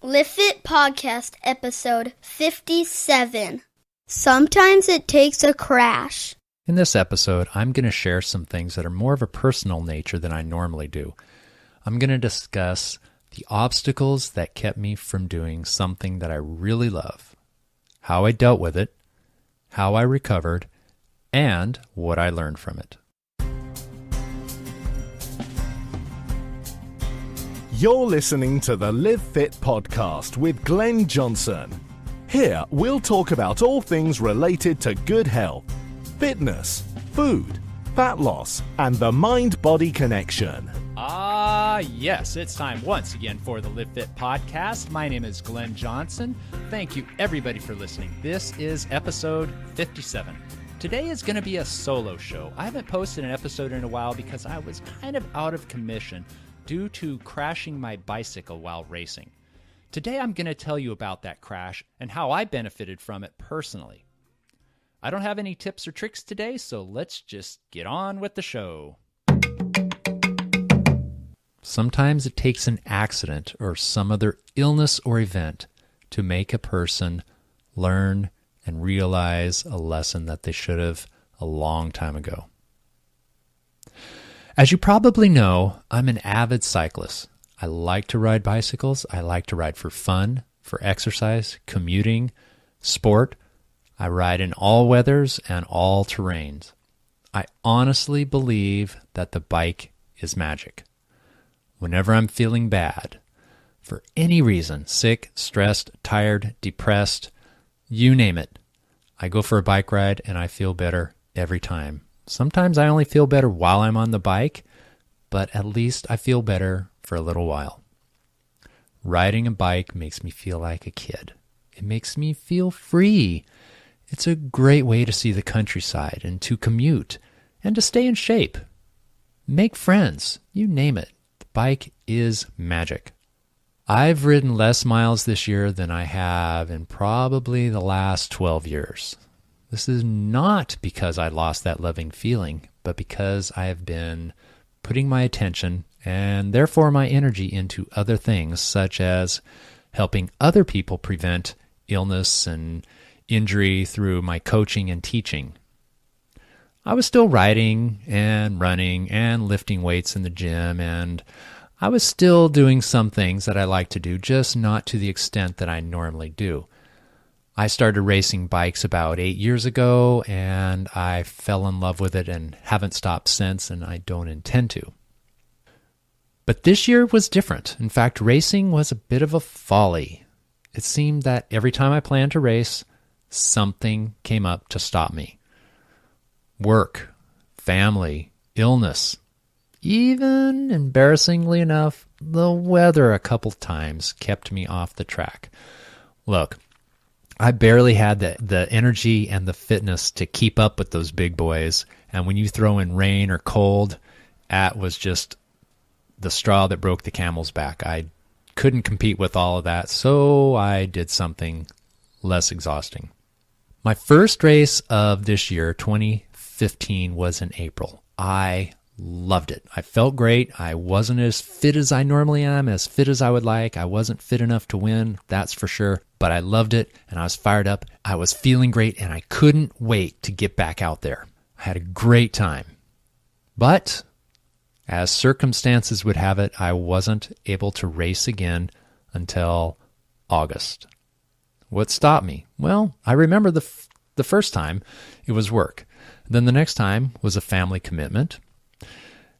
Lift It Podcast, episode 57. Sometimes it takes a crash. In this episode, I'm going to share some things that are more of a personal nature than I normally do. I'm going to discuss the obstacles that kept me from doing something that I really love, how I dealt with it, how I recovered, and what I learned from it. You're listening to the Live Fit podcast with Glenn Johnson. Here, we'll talk about all things related to good health, fitness, food, fat loss, and the mind-body connection. Yes, it's time once again for the Live Fit podcast. My name is Glenn Johnson. Thank you, everybody, for listening. This is episode 57. Today is going to be a solo show. I haven't posted an episode in a while because I was kind of out of commission due to crashing my bicycle while racing. Today I'm going to tell you about that crash and how I benefited from it personally. I don't have any tips or tricks today, so let's just get on with the show. Sometimes it takes an accident or some other illness or event to make a person learn and realize a lesson that they should have a long time ago. As you probably know, I'm an avid cyclist. I like to ride bicycles. I like to ride for fun, for exercise, commuting, sport. I ride in all weathers and all terrains. I honestly believe that the bike is magic. Whenever I'm feeling bad, for any reason, sick, stressed, tired, depressed, you name it, I go for a bike ride and I feel better every time. Sometimes I only feel better while I'm on the bike, but at least I feel better for a little while. Riding a bike makes me feel like a kid. It makes me feel free. It's a great way to see the countryside and to commute and to stay in shape. Make friends, you name it. The bike is magic. I've ridden less miles this year than I have in probably the last 12 years. This is not because I lost that loving feeling, but because I have been putting my attention and therefore my energy into other things, such as helping other people prevent illness and injury through my coaching and teaching. I was still riding and running and lifting weights in the gym, and I was still doing some things that I like to do, just not to the extent that I normally do. I started racing bikes about 8 years ago, and I fell in love with it and haven't stopped since, and I don't intend to. But this year was different. In fact, racing was a bit of a folly. It seemed that every time I planned to race, something came up to stop me. Work, family, illness, even, embarrassingly enough, the weather a couple times kept me off the track. Look, I barely had the energy and the fitness to keep up with those big boys. And when you throw in rain or cold, that was just the straw that broke the camel's back. I couldn't compete with all of that, so I did something less exhausting. My first race of this year, 2015, was in April. I loved it. I felt great. I wasn't as fit as I normally am, as fit as I would like. I wasn't fit enough to win, that's for sure. But I loved it, and I was fired up. I was feeling great, and I couldn't wait to get back out there. I had a great time. But as circumstances would have it, I wasn't able to race again until August. What stopped me? Well, I remember the first time it was work. Then the next time was a family commitment.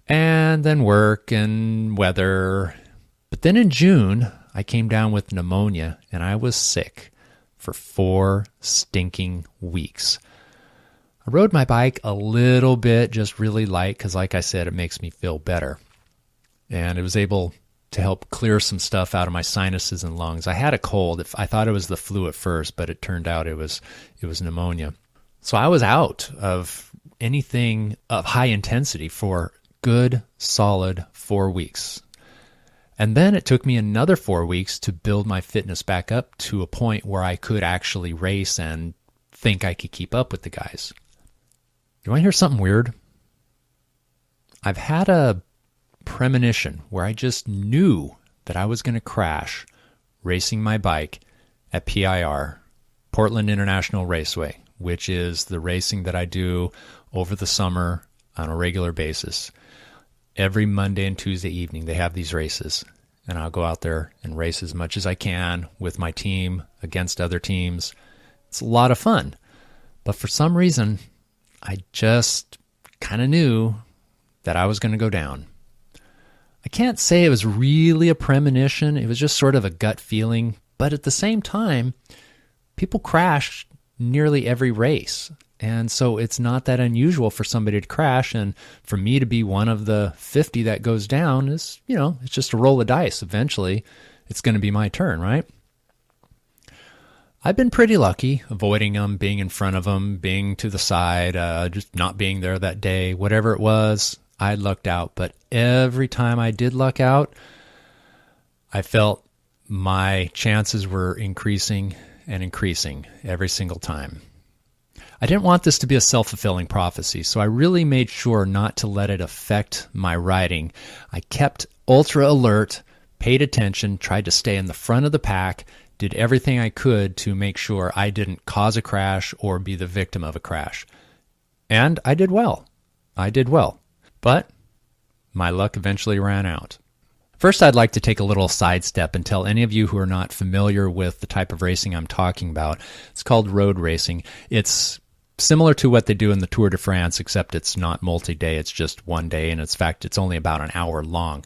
And then work and weather. But then in June, I came down with pneumonia, and I was sick for 4 stinking weeks. I rode my bike a little bit, just really light, because like I said, it makes me feel better. And it was able to help clear some stuff out of my sinuses and lungs. I had a cold. I thought it was the flu at first, but it turned out it was pneumonia. So I was out of anything of high intensity for good, solid 4 weeks. And then it took me another 4 weeks to build my fitness back up to a point where I could actually race and think I could keep up with the guys. You want to hear something weird? I've had a premonition where I just knew that I was going to crash racing my bike at PIR, Portland International Raceway, which is the racing that I do over the summer on a regular basis. Every Monday and Tuesday evening, they have these races, and I'll go out there and race as much as I can with my team against other teams. It's a lot of fun. But for some reason, I just kind of knew that I was going to go down. I can't say it was really a premonition. It was just sort of a gut feeling. But at the same time, people crash nearly every race. And so it's not that unusual for somebody to crash. And for me to be one of the 50 that goes down is, it's just a roll of dice. Eventually, it's going to be my turn, right? I've been pretty lucky, avoiding them, being in front of them, being to the side, just not being there that day. Whatever it was, I lucked out. But every time I did luck out, I felt my chances were increasing and increasing every single time. I didn't want this to be a self-fulfilling prophecy, so I really made sure not to let it affect my riding. I kept ultra alert, paid attention, tried to stay in the front of the pack, did everything I could to make sure I didn't cause a crash or be the victim of a crash. And I did well. But my luck eventually ran out. First, I'd like to take a little sidestep and tell any of you who are not familiar with the type of racing I'm talking about. It's called road racing. It's similar to what they do in the Tour de France, except it's not multi-day. It's just one day, and in fact, it's only about an hour long.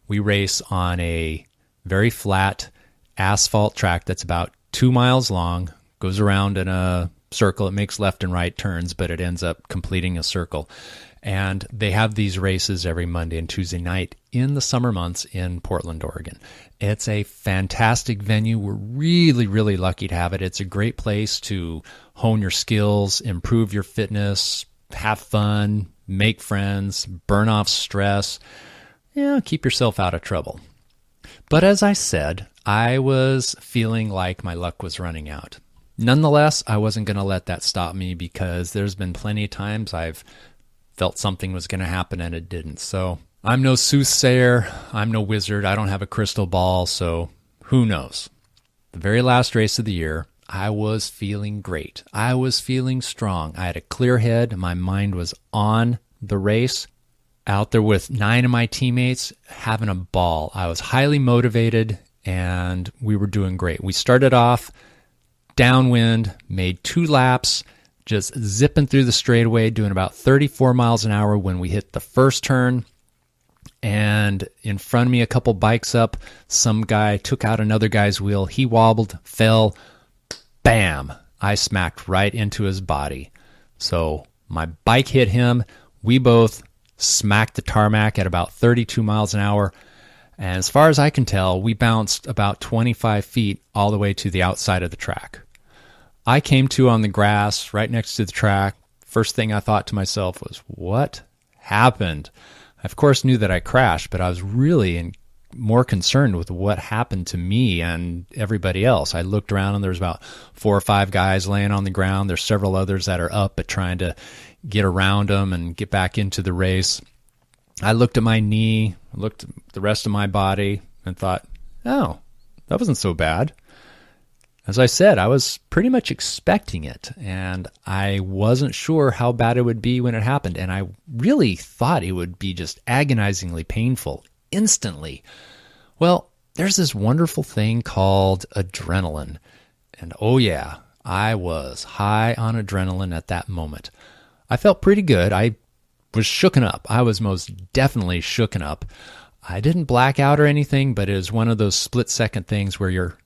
We race on a very flat asphalt track that's about 2 miles long, goes around in a circle. It makes left and right turns, but it ends up completing a circle. And they have these races every Monday and Tuesday night in the summer months in Portland, Oregon. It's a fantastic venue. We're really, really lucky to have it. It's a great place to hone your skills, improve your fitness, have fun, make friends, burn off stress, keep yourself out of trouble. But as I said, I was feeling like my luck was running out. Nonetheless, I wasn't going to let that stop me because there's been plenty of times I've felt something was going to happen and it didn't. So I'm no soothsayer. I'm no wizard. I don't have a crystal ball. So who knows? The very last race of the year, I was feeling great. I was feeling strong. I had a clear head. My mind was on the race. Out there with 9 of my teammates, having a ball. I was highly motivated and we were doing great. We started off downwind, made 2 laps, just zipping through the straightaway, doing about 34 miles an hour when we hit the first turn. And in front of me, a couple bikes up, some guy took out another guy's wheel. He wobbled, fell, bam! I smacked right into his body. So my bike hit him. We both smacked the tarmac at about 32 miles an hour. And as far as I can tell, we bounced about 25 feet all the way to the outside of the track. I came to on the grass right next to the track. First thing I thought to myself was, what happened? I, of course, knew that I crashed, but I was really more concerned with what happened to me and everybody else. I looked around and there was about 4 or 5 guys laying on the ground. There's several others that are up but trying to get around them and get back into the race. I looked at my knee, looked at the rest of my body, and thought, oh, that wasn't so bad. As I said, I was pretty much expecting it, and I wasn't sure how bad it would be when it happened, and I really thought it would be just agonizingly painful instantly. Well, there's this wonderful thing called adrenaline, and oh yeah, I was high on adrenaline at that moment. I felt pretty good. I was shooken up. I was most definitely shooken up. I didn't black out or anything, but it was one of those split-second things where you're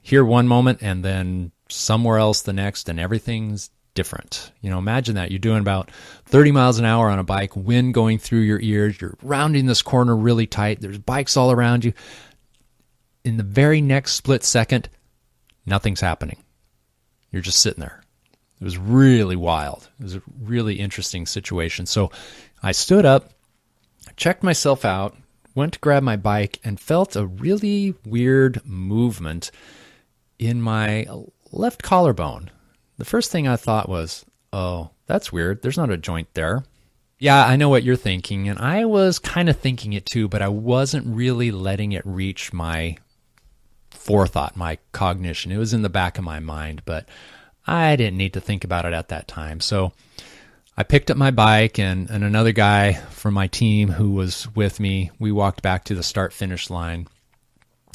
here one moment and then somewhere else the next, and everything's different. Imagine that. You're doing about 30 miles an hour on a bike, wind going through your ears. You're rounding this corner really tight. There's bikes all around you. In the very next split second, nothing's happening. You're just sitting there. It was really wild. It was a really interesting situation. So I stood up, checked myself out, went to grab my bike, and felt a really weird movement in my left collarbone. The first thing I thought was, oh, that's weird. There's not a joint there. Yeah, I know what you're thinking, and I was kind of thinking it too, but I wasn't really letting it reach my forethought, my cognition. It was in the back of my mind, but I didn't need to think about it at that time. So I picked up my bike, and another guy from my team who was with me, we walked back to the start-finish line.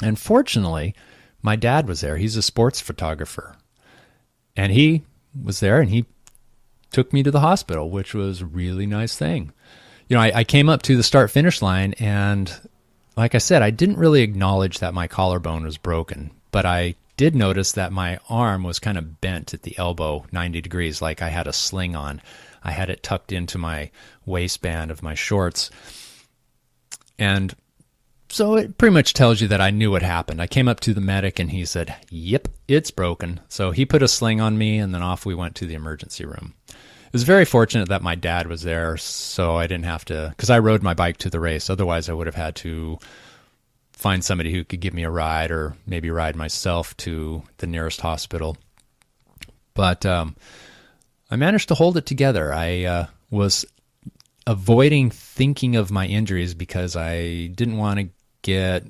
And fortunately, my dad was there. He's a sports photographer. And he was there, and he took me to the hospital, which was a really nice thing. You know, I came up to the start-finish line, and like I said, I didn't really acknowledge that my collarbone was broken, but I did notice that my arm was kind of bent at the elbow 90 degrees, like I had a sling on. I had it tucked into my waistband of my shorts. And so it pretty much tells you that I knew what happened. I came up to the medic and he said, "Yep, it's broken." So he put a sling on me, and then off we went to the emergency room. It was very fortunate that my dad was there, so I didn't have to, because I rode my bike to the race. Otherwise, I would have had to find somebody who could give me a ride, or maybe ride myself to the nearest hospital. But I managed to hold it together. I was avoiding thinking of my injuries because I didn't want to get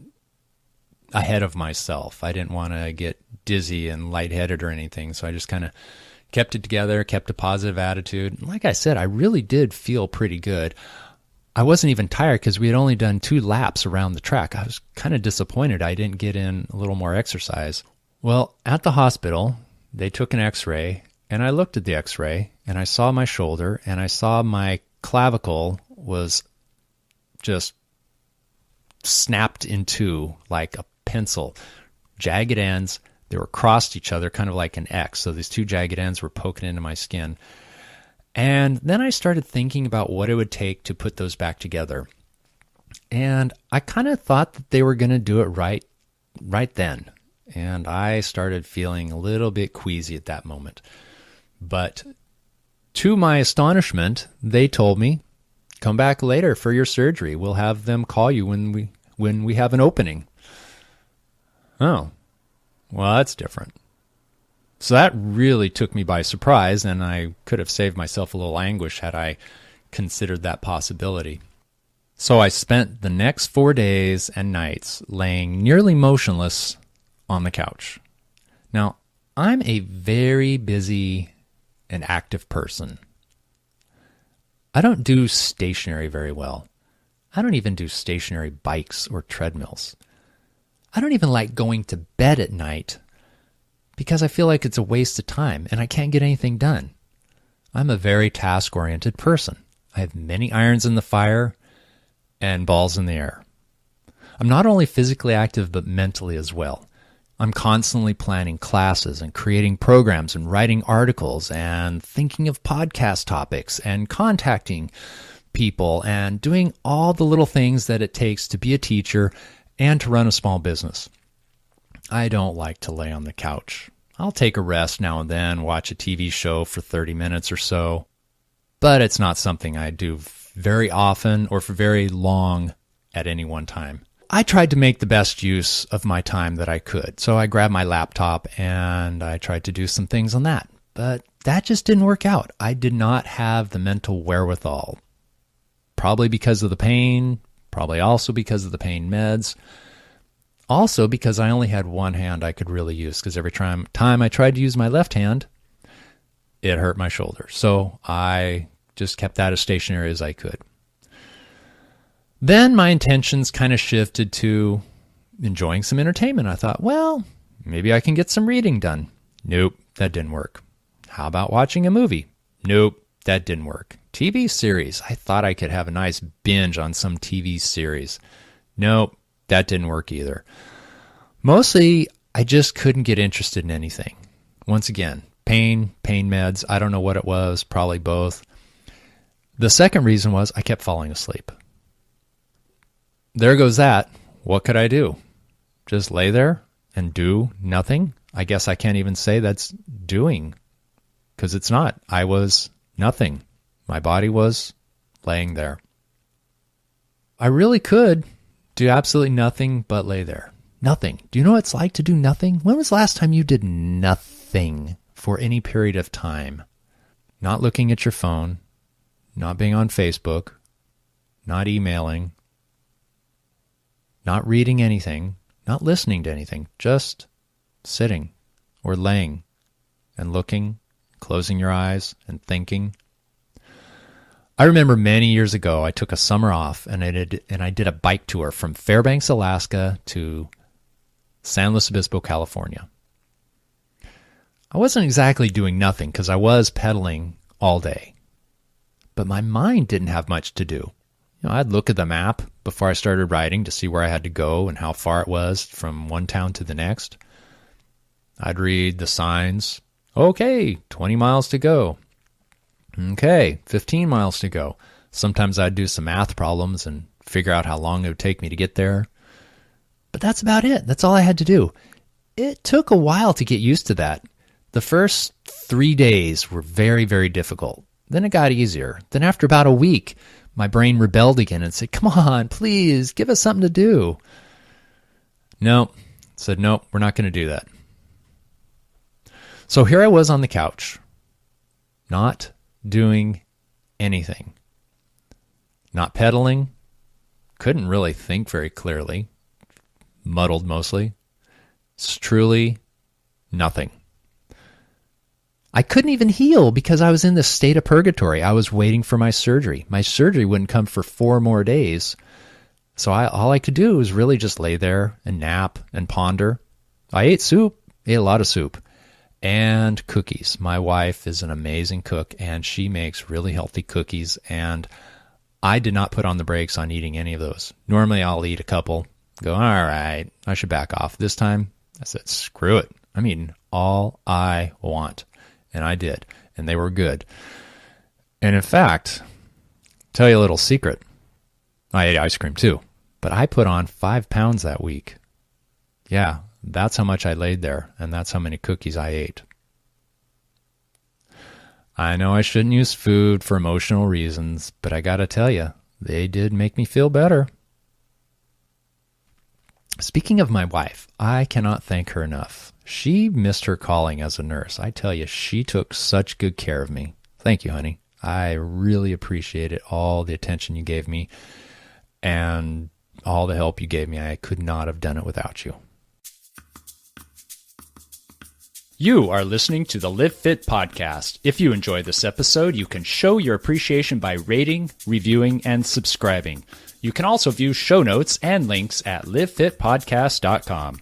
ahead of myself. I didn't want to get dizzy and lightheaded or anything. So I just kind of kept it together, kept a positive attitude. And like I said, I really did feel pretty good. I wasn't even tired because we had only done 2 laps around the track. I was kind of disappointed I didn't get in a little more exercise. Well, at the hospital, they took an x-ray, and I looked at the x-ray, and I saw my shoulder, and I saw my clavicle was just snapped in two like a pencil. Jagged ends, they were crossed each other, kind of like an X. So these 2 jagged ends were poking into my skin. And then I started thinking about what it would take to put those back together. And I kind of thought that they were going to do it right then. And I started feeling a little bit queasy at that moment. But to my astonishment, they told me, "Come back later for your surgery. We'll have them call you when we have an opening." Oh, well, that's different. So that really took me by surprise, and I could have saved myself a little anguish had I considered that possibility. So I spent the next 4 days and nights laying nearly motionless on the couch. Now, I'm a very busy and active person. I don't do stationary very well. I don't even do stationary bikes or treadmills. I don't even like going to bed at night because I feel like it's a waste of time and I can't get anything done. I'm a very task-oriented person. I have many irons in the fire and balls in the air. I'm not only physically active but mentally as well. I'm constantly planning classes and creating programs and writing articles and thinking of podcast topics and contacting people and doing all the little things that it takes to be a teacher and to run a small business. I don't like to lay on the couch. I'll take a rest now and then, watch a TV show for 30 minutes or so, but it's not something I do very often or for very long at any one time. I tried to make the best use of my time that I could. So I grabbed my laptop and I tried to do some things on that. But that just didn't work out. I did not have the mental wherewithal. Probably because of the pain, probably also because of the pain meds. Also because I only had one hand I could really use, because every time I tried to use my left hand, it hurt my shoulder. So I just kept that as stationary as I could. Then my intentions kind of shifted to enjoying some entertainment. I thought, well, maybe I can get some reading done. Nope, that didn't work. How about watching a movie? Nope, that didn't work. TV series. I thought I could have a nice binge on some TV series. Nope, that didn't work either. Mostly, I just couldn't get interested in anything. Once again, pain meds. I don't know what it was, probably both. The second reason was I kept falling asleep. There goes that. What could I do? Just lay there and do nothing? I guess I can't even say that's doing, because it's not. I was nothing. My body was laying there. I really could do absolutely nothing but lay there. Nothing. Do you know what it's like to do nothing? When was the last time you did nothing for any period of time? Not looking at your phone, not being on Facebook, not emailing, not reading anything, not listening to anything, just sitting or laying and looking, closing your eyes and thinking. I remember many years ago, I took a summer off and I did a bike tour from Fairbanks, Alaska to San Luis Obispo, California. I wasn't exactly doing nothing because I was pedaling all day, but my mind didn't have much to do. I'd look at the map before I started riding to see where I had to go and how far it was from one town to the next. I'd read the signs. Okay, 20 miles to go. Okay, 15 miles to go. Sometimes I'd do some math problems and figure out how long it would take me to get there. But that's about it. That's all I had to do. It took a while to get used to that. The first 3 days were very, very difficult. Then it got easier. Then after about a week, my brain rebelled again and said, come on, please, give us something to do. No, said, nope, we're not going to do that. So here I was on the couch, not doing anything, not pedaling, couldn't really think very clearly, muddled mostly. It's truly nothing. I couldn't even heal because I was in this state of purgatory. I was waiting for my surgery. My surgery wouldn't come for 4 more days. So all I could do was really just lay there and nap and ponder. I ate a lot of soup, and cookies. My wife is an amazing cook, and she makes really healthy cookies, and I did not put on the brakes on eating any of those. Normally I'll eat a couple, go, all right, I should back off. This time I said, screw it. I'm eating all I want. And I did. And they were good. And in fact, tell you a little secret. I ate ice cream too. But I put on 5 pounds that week. Yeah, that's how much I laid there. And that's how many cookies I ate. I know I shouldn't use food for emotional reasons, but I gotta tell you, they did make me feel better. Speaking of my wife, I cannot thank her enough. She missed her calling as a nurse. I tell you, she took such good care of me. Thank you, honey. I really appreciate it, all the attention you gave me and all the help you gave me. I could not have done it without you. You are listening to the Live Fit podcast. If you enjoyed this episode, you can show your appreciation by rating, reviewing, and subscribing. You can also view show notes and links at livefitpodcast.com.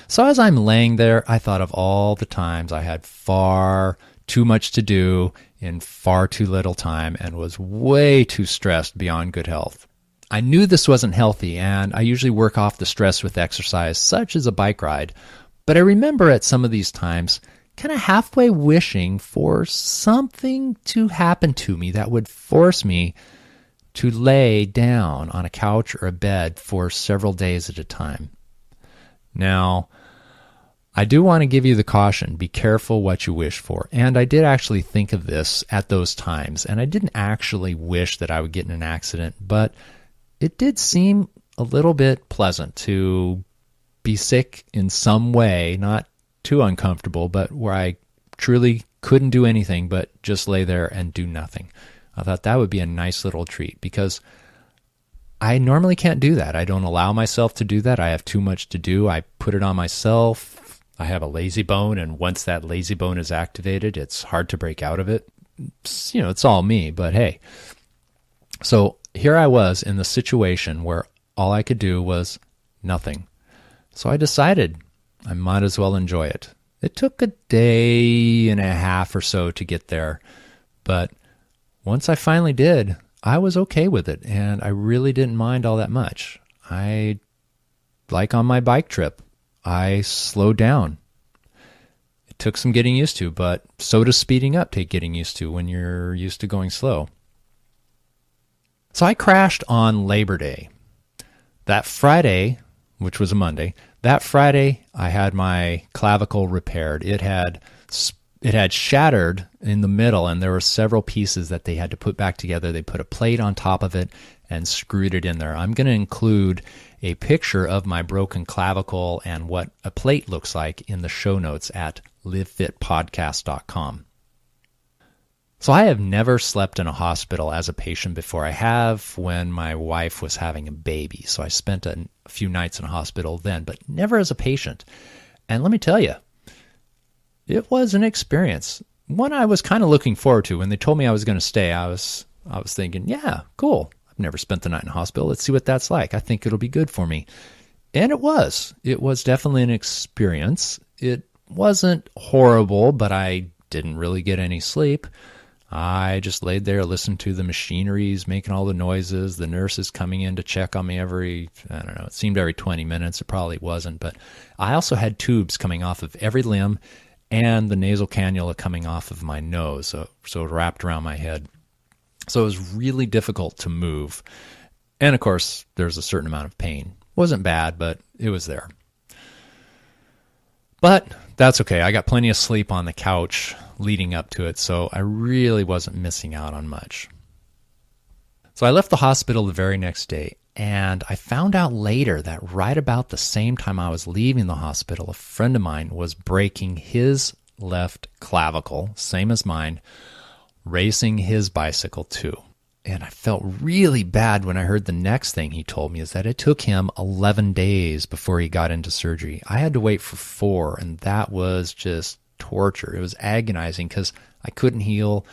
So as I'm laying there, I thought of all the times I had far too much to do in far too little time and was way too stressed beyond good health. I knew this wasn't healthy, and I usually work off the stress with exercise, such as a bike ride. But I remember at some of these times kind of halfway wishing for something to happen to me that would force me to lay down on a couch or a bed for several days at a time. Now, I do want to give you the caution, be careful what you wish for. And I did actually think of this at those times, and I didn't actually wish that I would get in an accident, but it did seem a little bit pleasant to be sick in some way, not too uncomfortable, but where I truly couldn't do anything but just lay there and do nothing. I thought that would be a nice little treat because I normally can't do that. I don't allow myself to do that. I have too much to do. I put it on myself. I have a lazy bone, and once that lazy bone is activated, it's hard to break out of it. It's all me, but hey. So here I was in the situation where all I could do was nothing. So I decided I might as well enjoy it. It took a day and a half or so to get there, but once I finally did, I was okay with it, and I really didn't mind all that much. Like on my bike trip, I slowed down. It took some getting used to, but so does speeding up take getting used to when you're used to going slow. So I crashed on Labor Day. That Friday, which was a Monday, that Friday I had my clavicle repaired. It had shattered in the middle, and there were several pieces that they had to put back together. They put a plate on top of it and screwed it in there. I'm going to include a picture of my broken clavicle and what a plate looks like in the show notes at livefitpodcast.com. So I have never slept in a hospital as a patient before. I have when my wife was having a baby. So I spent a few nights in a hospital then, but never as a patient. And let me tell you, it was an experience. One I was kind of looking forward to. When they told me I was going to stay, I was thinking, yeah, cool. I've never spent the night in a hospital. Let's see what that's like. I think it'll be good for me. And it was. It was definitely an experience. It wasn't horrible, but I didn't really get any sleep. I just laid there, listened to the machineries making all the noises, the nurses coming in to check on me it seemed every 20 minutes. It probably wasn't, but I also had tubes coming off of every limb and the nasal cannula coming off of my nose, so it wrapped around my head. So it was really difficult to move. And of course, there's a certain amount of pain. Wasn't bad, but it was there. But that's okay. I got plenty of sleep on the couch leading up to it, so I really wasn't missing out on much. So I left the hospital the very next day, and I found out later that right about the same time I was leaving the hospital, a friend of mine was breaking his left clavicle, same as mine, racing his bicycle too. And I felt really bad when I heard the next thing he told me is that it took him 11 days before he got into surgery. I had to wait for 4, and that was just torture. It was agonizing because I couldn't heal.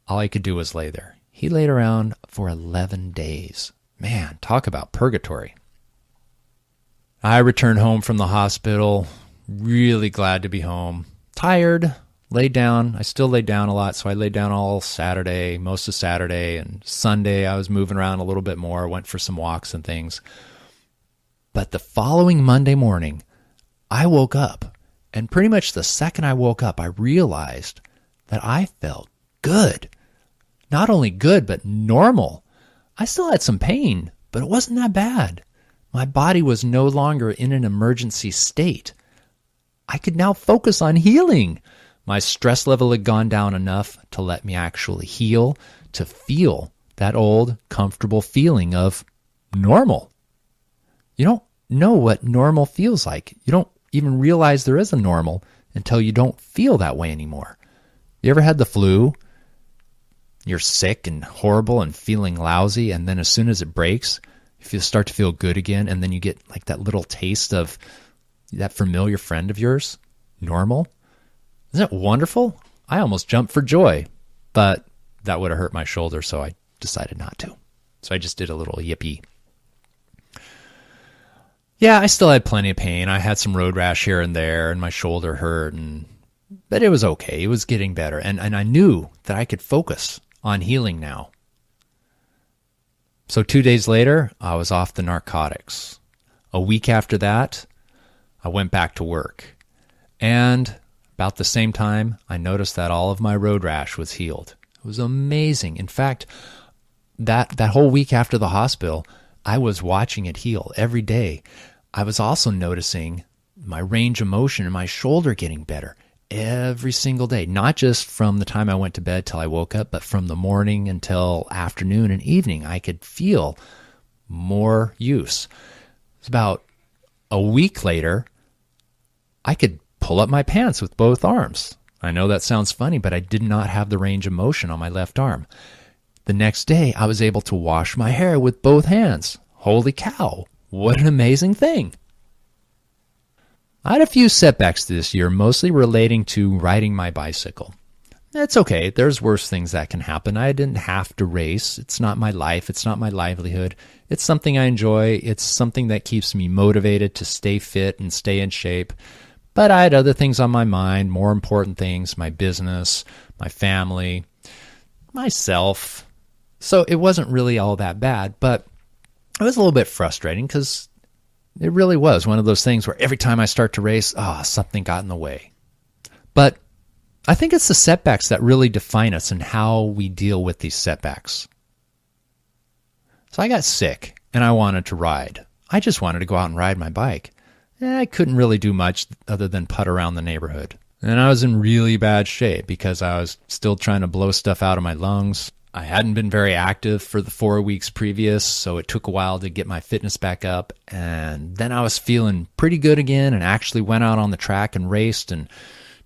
All I could do was lay there. He laid around for 11 days. Man, talk about purgatory. I returned home from the hospital, really glad to be home. Tired, laid down. I still laid down a lot, so I laid down all Saturday, most of Saturday, and Sunday I was moving around a little bit more, went for some walks and things. But the following Monday morning, I woke up, and pretty much the second I woke up, I realized that I felt good. Not only good, but normal. I still had some pain, but it wasn't that bad. My body was no longer in an emergency state. I could now focus on healing. My stress level had gone down enough to let me actually heal, to feel that old, comfortable feeling of normal. You don't know what normal feels like. You don't even realize there is a normal until you don't feel that way anymore. You ever had the flu? You're sick and horrible and feeling lousy, and then as soon as it breaks, you start to feel good again, and then you get like that little taste of that familiar friend of yours, normal. Isn't it wonderful? I almost jumped for joy, but that would have hurt my shoulder, so I decided not to. So I just did a little yippee. Yeah, I still had plenty of pain. I had some road rash here and there, and my shoulder hurt, but it was okay. It was getting better, and I knew that I could focus on healing now. So 2 days later, I was off the narcotics. A week after that, I went back to work. And about the same time, I noticed that all of my road rash was healed. It was amazing. In fact, that whole week after the hospital, I was watching it heal every day. I was also noticing my range of motion in my shoulder getting better every single day, not just from the time I went to bed till I woke up, but from the morning until afternoon and evening, I could feel more use. It's about a week later, I could pull up my pants with both arms. I know that sounds funny, but I did not have the range of motion on my left arm. The next day, I was able to wash my hair with both hands. Holy cow, what an amazing thing. I had a few setbacks this year, mostly relating to riding my bicycle. That's okay. There's worse things that can happen. I didn't have to race. It's not my life. It's not my livelihood. It's something I enjoy. It's something that keeps me motivated to stay fit and stay in shape. But I had other things on my mind, more important things, my business, my family, myself. So it wasn't really all that bad, but it was a little bit frustrating because it really was one of those things where every time I start to race, something got in the way. But I think it's the setbacks that really define us and how we deal with these setbacks. So I got sick and I wanted to ride. I just wanted to go out and ride my bike. I couldn't really do much other than putt around the neighborhood. And I was in really bad shape because I was still trying to blow stuff out of my lungs. I hadn't been very active for the 4 weeks previous, so it took a while to get my fitness back up. And then I was feeling pretty good again and actually went out on the track and raced and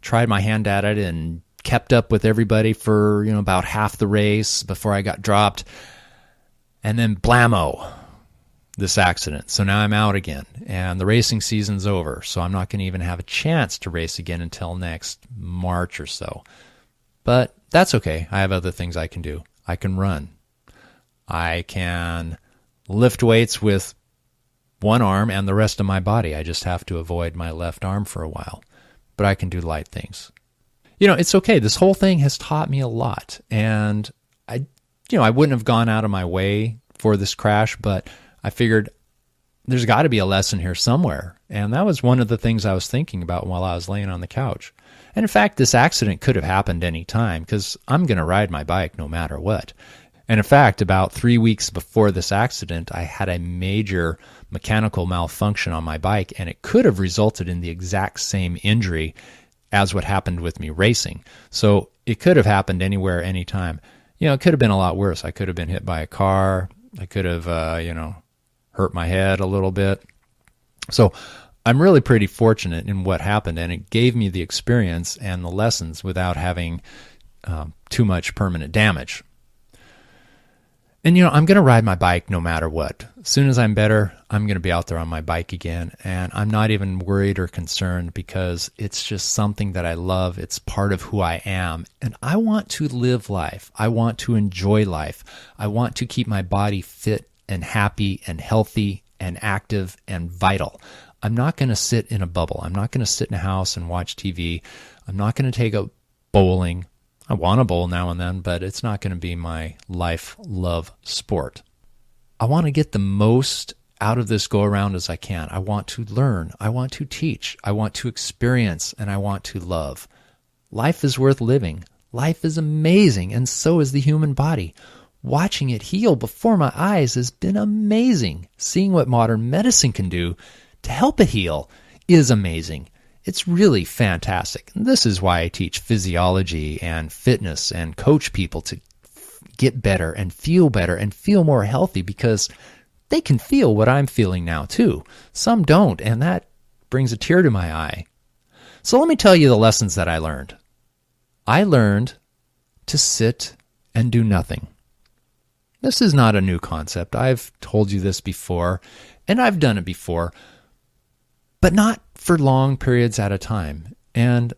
tried my hand at it and kept up with everybody for, about half the race before I got dropped. And then blammo, this accident. So now I'm out again, and the racing season's over. So I'm not going to even have a chance to race again until next March or so. But that's okay. I have other things I can do. I can run. I can lift weights with one arm and the rest of my body. I just have to avoid my left arm for a while. But I can do light things. It's okay. This whole thing has taught me a lot. And I wouldn't have gone out of my way for this crash, but I figured there's got to be a lesson here somewhere. And that was one of the things I was thinking about while I was laying on the couch. And in fact, this accident could have happened any time because I'm going to ride my bike no matter what. And in fact, about 3 weeks before this accident, I had a major mechanical malfunction on my bike, and it could have resulted in the exact same injury as what happened with me racing. So it could have happened anywhere, anytime. It could have been a lot worse. I could have been hit by a car. I could have, hurt my head a little bit. So I'm really pretty fortunate in what happened, and it gave me the experience and the lessons without having too much permanent damage. And, I'm going to ride my bike no matter what. As soon as I'm better, I'm going to be out there on my bike again. And I'm not even worried or concerned because it's just something that I love. It's part of who I am. And I want to live life. I want to enjoy life. I want to keep my body fit and happy and healthy and active and vital. I'm not going to sit in a bubble. I'm not going to sit in a house and watch TV. I'm not going to take up bowling. I want to bowl now and then, but it's not going to be my life love sport. I want to get the most out of this go around as I can. I want to learn. I want to teach. I want to experience, and I want to love. Life is worth living. Life is amazing, and so is the human body. Watching it heal before my eyes has been amazing. Seeing what modern medicine can do to help it heal is amazing. It's really fantastic. And this is why I teach physiology and fitness and coach people to get better and feel more healthy, because they can feel what I'm feeling now too. Some don't, and that brings a tear to my eye. So let me tell you the lessons that I learned. I learned to sit and do nothing. This is not a new concept. I've told you this before, and I've done it before, but not for long periods at a time. And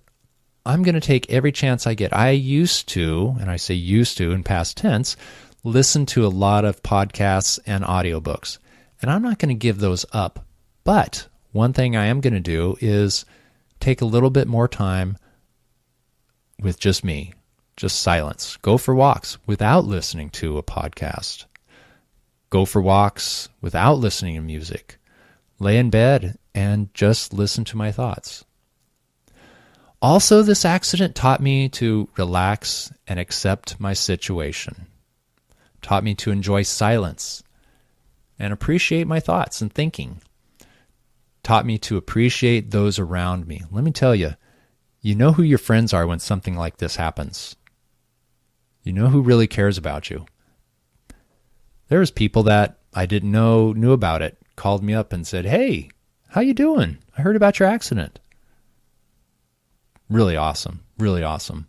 I'm going to take every chance I get. I used to, and I say used to in past tense, listen to a lot of podcasts and audiobooks. And I'm not going to give those up. But one thing I am going to do is take a little bit more time with just me, just silence. Go for walks without listening to a podcast. Go for walks without listening to music. Lay in bed and just listen to my thoughts. Also, this accident taught me to relax and accept my situation. Taught me to enjoy silence and appreciate my thoughts and thinking. Taught me to appreciate those around me. Let me tell you, you know who your friends are when something like this happens. You know who really cares about you. There's people that I didn't know knew about it, called me up and said, "Hey, how you doing? I heard about your accident." Really awesome. Really awesome.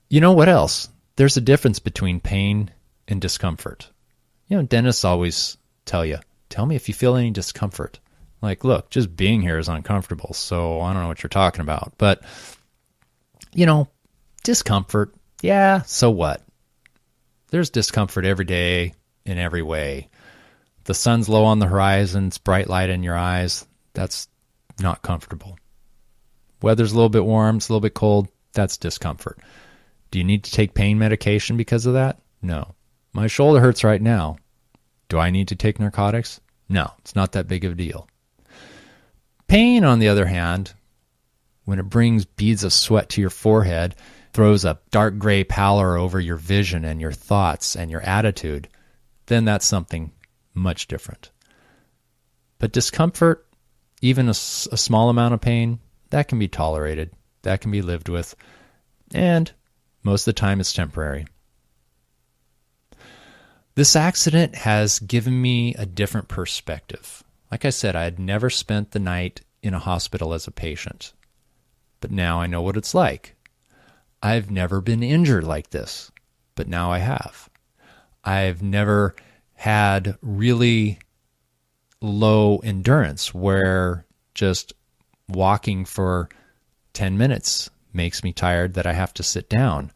You know what else? There's a difference between pain and discomfort. Dentists always tell me if you feel any discomfort. Like, look, just being here is uncomfortable, so I don't know what you're talking about. But, discomfort, yeah, so what? There's discomfort every day in every way. The sun's low on the horizon, it's bright light in your eyes. That's not comfortable. Weather's a little bit warm, it's a little bit cold. That's discomfort. Do you need to take pain medication because of that? No. My shoulder hurts right now. Do I need to take narcotics? No, it's not that big of a deal. Pain, on the other hand, when it brings beads of sweat to your forehead, throws a dark gray pallor over your vision and your thoughts and your attitude, then that's something much different. But discomfort, even a small amount of pain, that can be tolerated, that can be lived with, and most of the time it's temporary. This accident has given me a different perspective. Like I said, I had never spent the night in a hospital as a patient. but now I know what it's like. I've never been injured like this, but now I have. I've never had really low endurance where just walking for 10 minutes makes me tired that I have to sit down,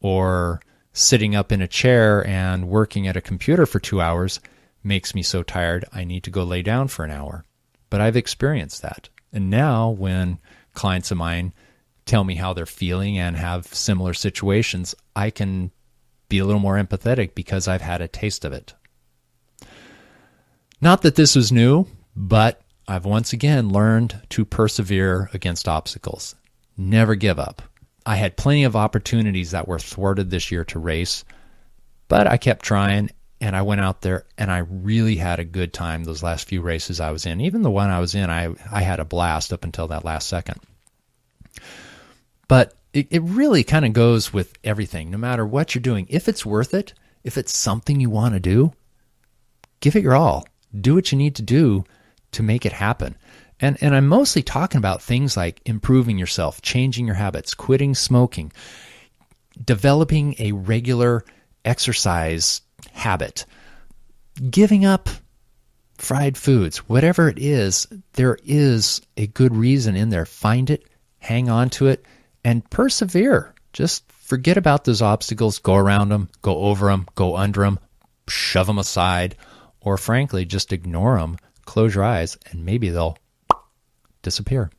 or sitting up in a chair and working at a computer for 2 hours makes me so tired I need to go lay down for an hour. But I've experienced that. And now when clients of mine tell me how they're feeling and have similar situations, I can be a little more empathetic because I've had a taste of it. Not that this is new, but I've once again learned to persevere against obstacles. Never give up. I had plenty of opportunities that were thwarted this year to race, but I kept trying, and I went out there and I really had a good time those last few races I was in. Even the one I was in, I had a blast up until that last second. But it really kind of goes with everything, no matter what you're doing. If it's worth it, if it's something you want to do, give it your all. Do what you need to do to make it happen. And I'm mostly talking about things like improving yourself, changing your habits, quitting smoking, developing a regular exercise habit, giving up fried foods, whatever it is, there is a good reason in there. Find it, hang on to it, and persevere. Just forget about those obstacles, go around them, go over them, go under them, shove them aside, or frankly, just ignore them, close your eyes, and maybe they'll disappear.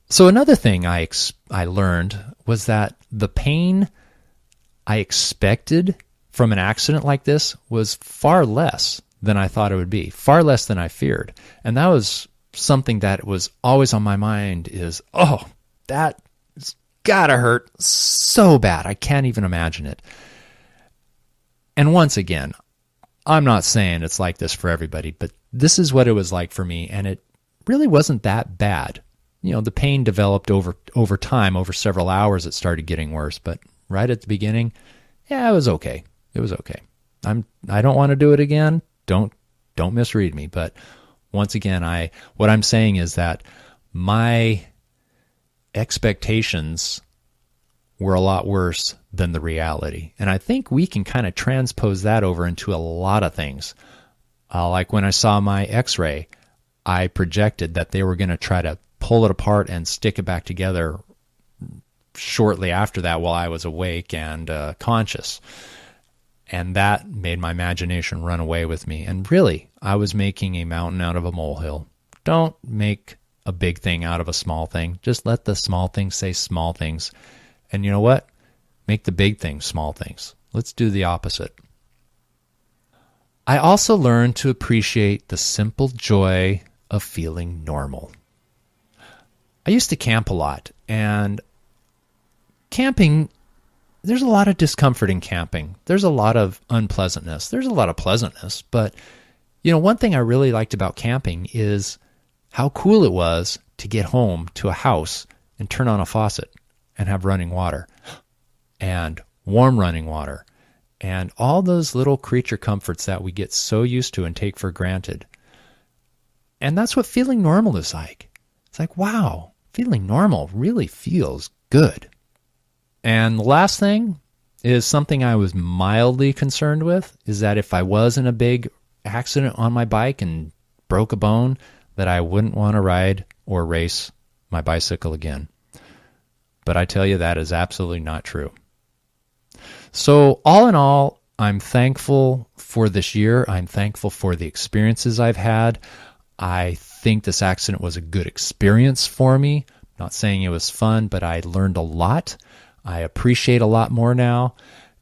So another thing I learned was that the pain I expected from an accident like this was far less than I thought it would be, far less than I feared. And that was something that was always on my mind is, oh, that's gotta hurt so bad. I can't even imagine it. And once again, I'm not saying it's like this for everybody, but this is what it was like for me, and it really wasn't that bad. You know, the pain developed over time, over several hours it started getting worse, but right at the beginning, yeah, it was okay. It was okay. I don't want to do it again. Don't misread me, but once again, what I'm saying is that my expectations were a lot worse than the reality. And I think we can kind of transpose that over into a lot of things. Like when I saw my x-ray, I projected that they were going to try to pull it apart and stick it back together shortly after that while I was awake and conscious. And that made my imagination run away with me. And really, I was making a mountain out of a molehill. Don't make a big thing out of a small thing. Just let the small things say small things. And you know what? Make the big things small things. Let's do the opposite. I also learned to appreciate the simple joy of feeling normal. I used to camp a lot, and camping, there's a lot of discomfort in camping. There's a lot of unpleasantness. There's a lot of pleasantness, but one thing I really liked about camping is how cool it was to get home to a house and turn on a faucet and have running water and warm running water and all those little creature comforts that we get so used to and take for granted. And that's what feeling normal is like. It's like, wow, feeling normal really feels good. And the last thing is something I was mildly concerned with, is that if I was in a big accident on my bike and broke a bone, that I wouldn't want to ride or race my bicycle again. But I tell you, that is absolutely not true. So all in all, I'm thankful for this year. I'm thankful for the experiences I've had. I think this accident was a good experience for me. I'm not saying it was fun, but I learned a lot. I appreciate a lot more now.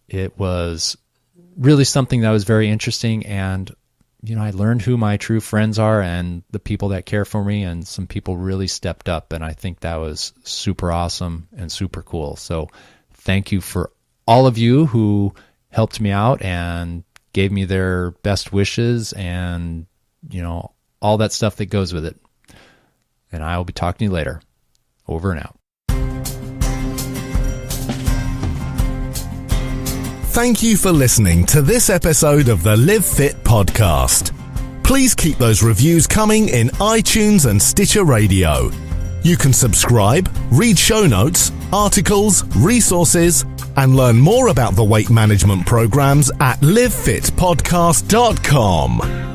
It was really something that was very interesting, and I learned who my true friends are and the people that care for me, and some people really stepped up, and I think that was super awesome and super cool. So thank you for all of you who helped me out and gave me their best wishes and, all that stuff that goes with it. And I will be talking to you later. Over and out. Thank you for listening to this episode of the Live Fit podcast. Please keep those reviews coming in iTunes and Stitcher Radio. You can subscribe, read show notes, articles, resources, and learn more about the weight management programs at livefitpodcast.com.